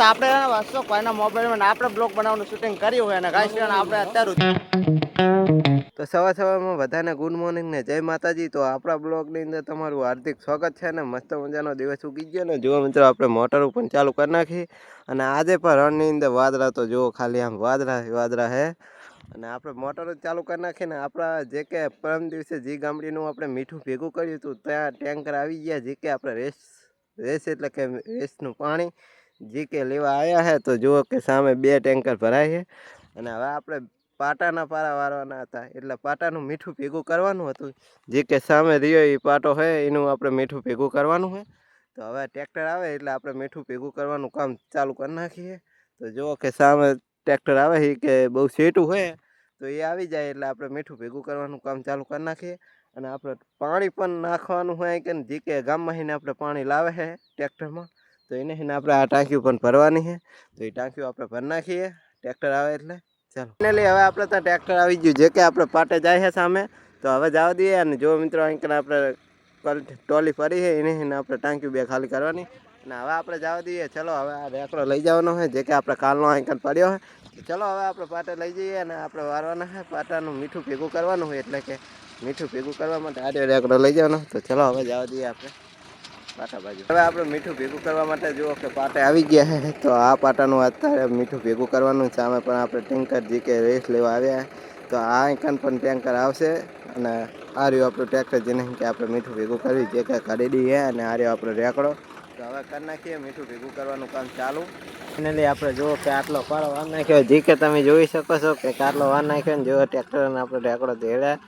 આપણે વાસ્તો કોઈના મોબાઈલમાં આપણે બ્લોગ બનાવવાનું શૂટિંગ કર્યું હોય અને ગાઈસ આપણે અત્યારે તો સવારમાં બધાને ગુડ મોર્નિંગ ને જય માતાજી. તો આપણા બ્લોગની અંદર તમારું હાર્દિક સ્વાગત છે ને મસ્ત મજાનો દિવસ ઉગી ગયો ને જુઓ મિત્રો આપણે મોટર પણ ચાલુ કરી નાખી અને આજે પણ રણની અંદર વાદળા તો જુઓ ખાલી આમ વાદળા હે અને આપણે મોટર ચાલુ કરી નાખીને આપણા જે કે પરમ દિવસે જે ગામડીનું આપણે મીઠું ભેગું કર્યું હતું ત્યાં ટેન્કર આવી ગયા જે કે આપણે રેસ એટલે કે રેસનું પાણી જે કે લેવા આવ્યા છે. તો જુઓ કે સામે 2 ટેન્કર ભરાય છે અને હવે આપણે પાટાના પારા વારવાના હતા એટલે પાટાનું મીઠું ભેગું કરવાનું હતું જે કે સામે રહ્યો એ પાટો છે એનું આપણે મીઠું ભેગું કરવાનું છે. તો હવે ટ્રેક્ટર આવે એટલે આપણે મીઠું ભેગું કરવાનું કામ ચાલુ કરી નાખીએ. તો જુઓ કે સામે ટ્રેક્ટર આવે છે કે બહુ સેટું હોય તો એ આવી જાય એટલે આપણે મીઠું ભેગું કરવાનું કામ ચાલુ કરી નાખીએ અને આપણે પાણી પણ નાખવાનું હોય કે જે કે ગામમાં એને આપણે પાણી લાવે છે ટ્રેક્ટરમાં તો એને આપણે આ ટાંકીઓ પણ ભરવાની છે. તો એ ટાંકીઓ આપણે ભરી નાખીએ ટ્રેક્ટર આવે એટલે ચાલો ફાઇનલી હવે આપણે ત્યાં ટ્રેક્ટર આવી ગયું જે કે આપણે પાટે જાય છે સામે. તો હવે જવા દઈએ અને જો મિત્રો અહીં આપણે ટોલી ફરી છે એને આપણે ટાંકીઓ 2 ખાલી કરવાની અને હવે આપણે જવા દઈએ. ચલો હવે આ રેકડો લઈ જવાનો છે જે કે આપણે કાલનો અહીં પડ્યો છે. ચલો હવે આપણે પાટે લઈ જઈએ અને આપણે વારવાના છે પાટાનું મીઠું ભેગું કરવાનું હોય એટલે કે મીઠું ભેગું કરવા માટે આ રેકડો લઈ જવાનો. તો ચલો હવે જવા દઈએ આપણે પાટા બાજુ. હવે આપણે મીઠું ભેગું કરવા માટે જુઓ કે પાટે આવી ગયા છે. તો આ પાટાનું અત્યારે મીઠું ભેગું કરવાનું સામે પણ આપણે ટેન્કર જે કે રેસ લેવા આવ્યા તો આ આઈકન પણ ટેન્કર આવશે અને આ રહ્યું આપણું ટ્રેક્ટર જેને કે આપણે મીઠું ભેગું કરવી જે કે ખરીદી છે અને આ રહ્યો આપણો રેકડો. તો હવે કરી નાખીએ મીઠું ભેગું કરવાનું કામ ચાલુ. ફાઇનલી આપણે જુઓ કે આટલો પારો વાર નાખ્યો જે કે તમે જોઈ શકો છો કે આટલો વાર નાખ્યો ને જુઓ ટ્રેક્ટર અને આપણો રેકડો ધેડ્યા.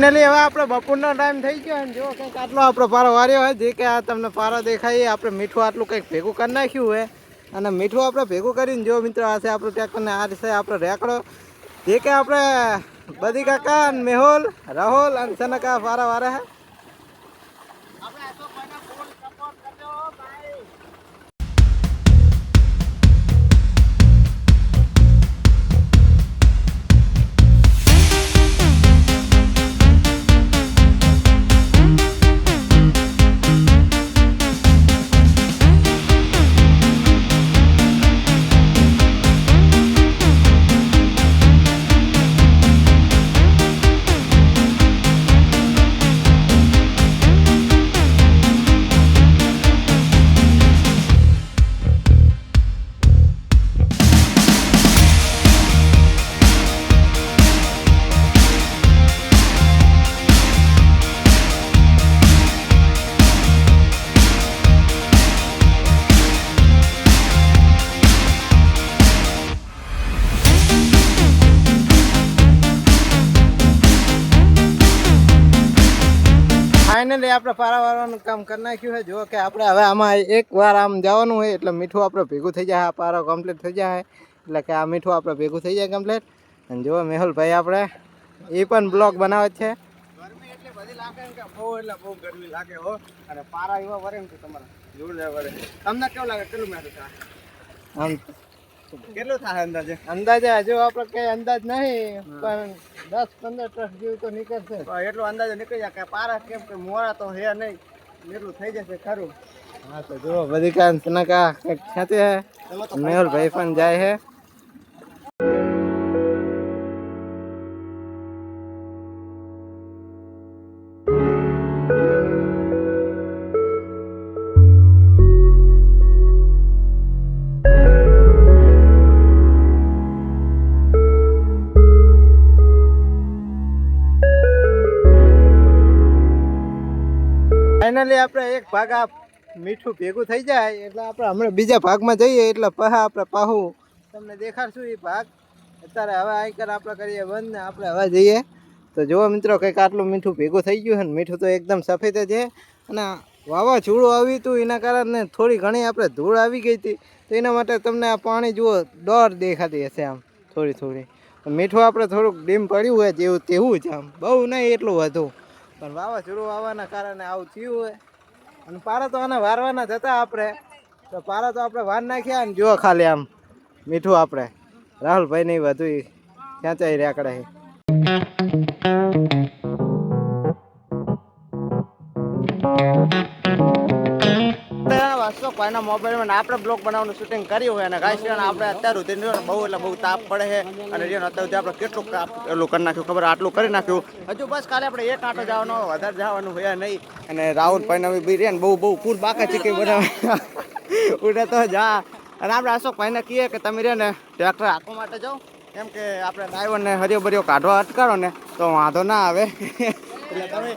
ફાઇનલી હવે આપણે બપોરનો ટાઈમ થઈ ગયો અને જો કંઈક આટલો આપણો પારો વાર્યો હોય જે કે આ તમને પારો દેખાય આપણે મીઠું આટલું કંઈક ભેગું કરી નાખ્યું હોય અને મીઠું આપણે ભેગું કરીને જો મિત્રો આ છે આપણું ટ્રેક્ટરને આ છે આપણો રેકડો જે કે આપણે બધી કાકા મેહુલ રાહુલ અને સનકા પારા વારે છે. ફાઇનલી આપણે પારા વારવાનું કામ કરી નાખ્યું છે. જો કે આપણે હવે આમાં એક વાર આમ જવાનું હોય એટલે મીઠું આપણે ભેગું થઈ જાય. આ પારો કમ્પ્લીટ થઈ જાય એટલે કે આ મીઠું આપણે ભેગું થઈ જાય કમ્પ્લીટ. અને જો મેહુલભાઈ આપણે એ પણ બ્લોગ બનાવે છે. ગરમી એટલી બધી લાગે ને કે બહુ ગરમી લાગે હો અને પારા એવા વરે ને તમારા જોરદાર વરે. તમને કેવું લાગે કેટલું મેઠું થાય આમ કેટલું થાય અંદાજે હજુ આપણે કઈ અંદાજ નહીં પણ 10-15 ટ્રક જેવું તો નીકળશે એટલો અંદાજો નીકળી જાય કે પારા કેમ કે મોડા તો હે નહીં એટલું થઈ જશે ખરું. હા તો જુઓ બધી કાન સનકા ખેંચે છે મેહુલભાઈ પણ જાય છે. ફાઇનલી આપણે એક ભાગ આ મીઠું ભેગું થઈ જાય એટલે આપણે હમણાં બીજા ભાગમાં જઈએ એટલે આપણે પાહું તમને દેખાડશું એ ભાગ. અત્યારે હવે આઈકર આપણે કરીએ બંધ ને આપણે હવે જઈએ. તો જુઓ મિત્રો કંઈક આટલું મીઠું ભેગું થઈ ગયું છે ને મીઠું તો એકદમ સફેદ જ છે અને વાવાઝોડું આવ્યું હતું એના કારણે થોડી ઘણી આપણે ધૂળ આવી ગઈ હતી તો એના માટે તમને આ પાણી જુઓ ડોર દેખાતી હશે આમ થોડી મીઠું આપણે થોડુંક ડીમ પડ્યું હોય જેવું તેવું જ આમ બહુ નહીં એટલું વધુ પણ વાવાઝોડું આવવાના કારણે આવું થયું હોય અને પારા તો આને વારવાના જતા આપણે તો પારા તો આપણે વાર નાખ્યા ને જુઓ ખાલી આમ મીઠું આપણે રાહુલભાઈ નહીં વધુ ખેંચાઈ રેકડે કોઈના મોબાઈલમાં આપણે બ્લોગ બનાવવાનું શૂટિંગ કર્યું હોય અને ગાઈસ આપણે અત્યાર સુધી બહુ એટલે બહુ તાપ પડે છે અને અત્યાર સુધી આપણે કેટલું એટલું કરી નાખ્યું ખબર આટલું કરી નાખ્યું હજુ બસ કાલે આપણે એક આંટો જવાનો વધારે જવાનું હોય નહીં અને રાહુલભાઈને બી રે બહુ બહુ પૂર બાકા ચીકી બનાવે ઉડે તો જા અને આપણે અશોકભાઈને કહીએ કે તમે રે ને ટ્રેક્ટર આખવા માટે જાઓ કેમ કે આપણે ડ્રાઈવરને હરિયો બરિયો કાઢવા અટકારો ને તો વાંધો ના આવે એટલે તમે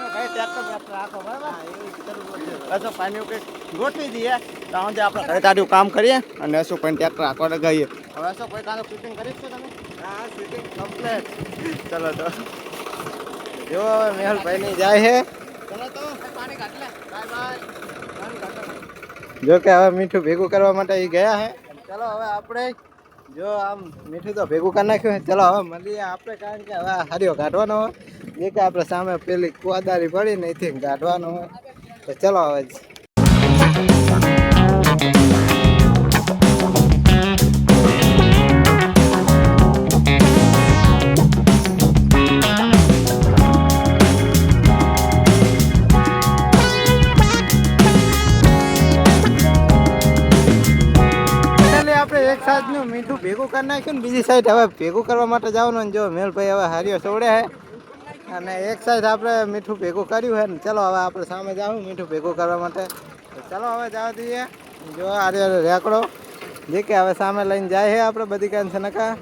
ભાઈ ટ્રેક્ટર રાખો બરાબર અશોકભાઈને કંઈક ગોઠવી દઈએ તો આજે આપણે ઘરે તારું કામ કરીએ અને અશોકભાઈને ટ્રેક્ટર રાખવા ગઈએ હવે અશોકભાઈ કાંતો શૂટિંગ કરીશ તમે હા શૂટિંગ કમ્પ્લીટ ચલો તો જો મેહુલભાઈની જાય છે ચલો તો પાણી કાઢ લે બાય બાય જો કે હવે મીઠું ભેગું કરવા માટે એ ગયા છે ચલો હવે આપણે જો આમ મીઠું તો ભેગું કરી નાખ્યું ચલો હવે મળીએ આપણે કારણ કે હવે હરિયો કાઢવાનો હોય એ કે આપણે સામે પેલી કુવાદારી પડી ને એથી કાઢવાનો હોય તો ચલો હવે એક સાઈડનું મીઠું ભેગું કરી નાખ્યું ને બીજી સાઈડ હવે ભેગું કરવા માટે જવાનું ને જો મેલભાઈ હવે હારીઓ સોડે છે અને એક સાઈડ આપણે મીઠું ભેગું કર્યું છે ને ચલો હવે આપણે સામે જાઉં મીઠું ભેગું કરવા માટે ચલો હવે જવા દઈએ જો હારીઓ રેકડો જે કે હવે સામે લઈને જાય છે આપણે બધી કાન સનકા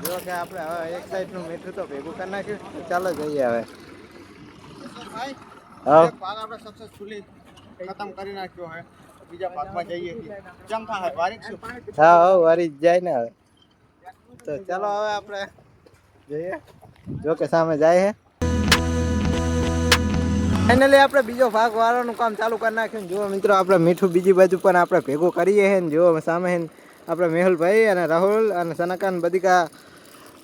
જો કે આપણે હવે એક સાઈડનું મીઠું તો ભેગું કરી નાખ્યું ચાલો જઈએ હવે હા આપણે સક્સેસફુલી ખતમ કરી નાખ્યો છે બીજા ભાગમાં જઈએ કેમ થાય વારી શું હા વારી જાય ને હવે તો ચાલો હવે આપણે જઈએ જો કે સામે જાય છે ફાઇનલી આપણે બીજો ભાગ વાળવાનું કામ ચાલુ કરી નાખ્યું જુઓ મિત્રો આપણે મીઠું બીજી બાજુ પણ આપણે ભેગું કરીએ છીએ ને જુઓ સામે આપણે મેહુલભાઈ અને રાહુલ અને સનકાન બધી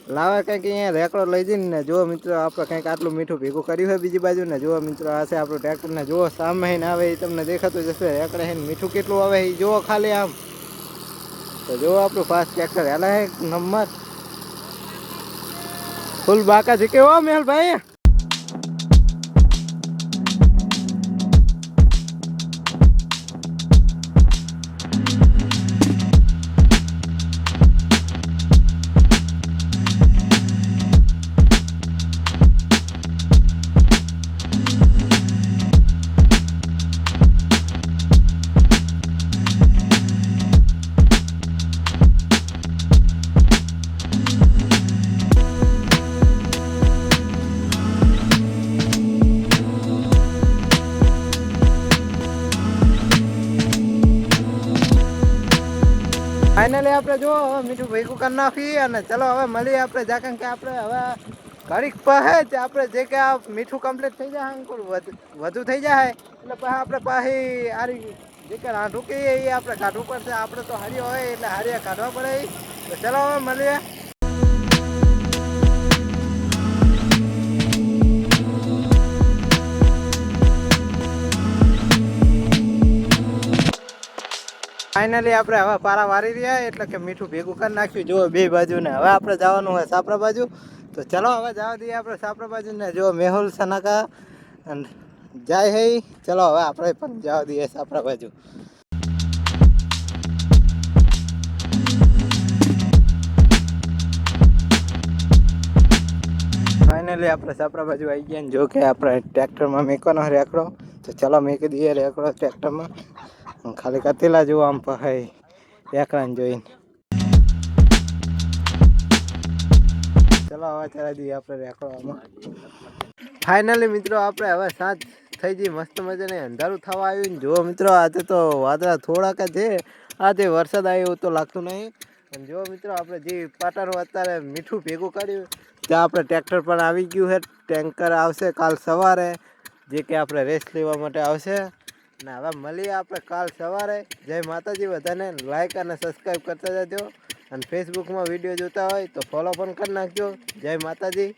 લાવે કંઈક અહીંયા રેકડો લઈ જઈને ને જુઓ મિત્રો આપણે કંઈક આટલું મીઠું ભેગું કર્યું હોય બીજી બાજુ ને જુઓ મિત્રો આ છે આપણું ટ્રેક્ટરને જુઓ સામે આવે એ તમને દેખાતું જશે રેકડે છે મીઠું કેટલું આવે એ જુઓ ખાલી આમ તો જુઓ આપણું ફાસ્ટ ટ્રેક્ટર હેલા છે નંબર ફૂલ બાકા છે કેવો મેહુલભાઈ ફાઇનલી આપણે જો હવે મીઠું ભેગું કરી નાખી અને ચલો હવે મળીએ આપણે જાકન કે આપણે હવે ઘડીક પહે તે આપણે જે કે આ મીઠું કમ્પ્લીટ થઈ જાય અંકુર વધુ થઈ જાય એટલે પછી આપણે પાછી આરી જે કે રાંધું કહીએ એ આપણે કાઢવું પડશે આપણે તો હારી હોય એટલે હારી કાઢવા પડે તો ચલો હવે મળીએ ફાઇનલી આપણે હવે પારા વારી રહ્યા એટલે કે મીઠું ભેગું કરી નાખ્યું જુઓ બે બાજુ ને હવે આપણે જવાનું હોય સાપરા બાજુ તો ચલો હવે જવા દઈએ આપણે સાપરા બાજુ ને જો મેહુલ સનકા જાય હે ચલો હવે આપણે પણ જવા દઈએ સાપરા બાજુ ફાઇનલી આપણે સાપરા બાજુ આવી ગયા ને જો કે આપણે ટ્રેક્ટરમાં મેકવાનો રેકડો તો ચલો મેકી દઈએ રેકડો ટ્રેક્ટરમાં ખાલી કતેલા જેવું આમ પહાય રેકડાને જોઈને ચલો હવે ચલાવી દઈએ આપણે રેકડવામાં ફાઇનલી મિત્રો આપણે હવે સાંજ થઈ ગઈ મસ્ત મજાને અંધારું થવા આવ્યું ને જો મિત્રો આજે તો વાદળા થોડાક છે આજે વરસાદ આવ્યો એવું તો લાગતું નહીં અને જો મિત્રો આપણે જે પાટાનું અત્યારે મીઠું ભેગું કર્યું ત્યાં આપણે ટ્રેક્ટર પણ આવી ગયું છે ટેન્કર આવશે કાલ સવારે જે કે આપણે રેસ્ટ લેવા માટે આવશે ને હવે મળીએ આપણે કાલ સવારે જય માતાજી બધાને લાઈક અને સબસ્ક્રાઈબ કરતા જજો અને ફેસબુકમાં વિડીયો જોતા હોય તો ફોલો પણ કરી નાખજો જય માતાજી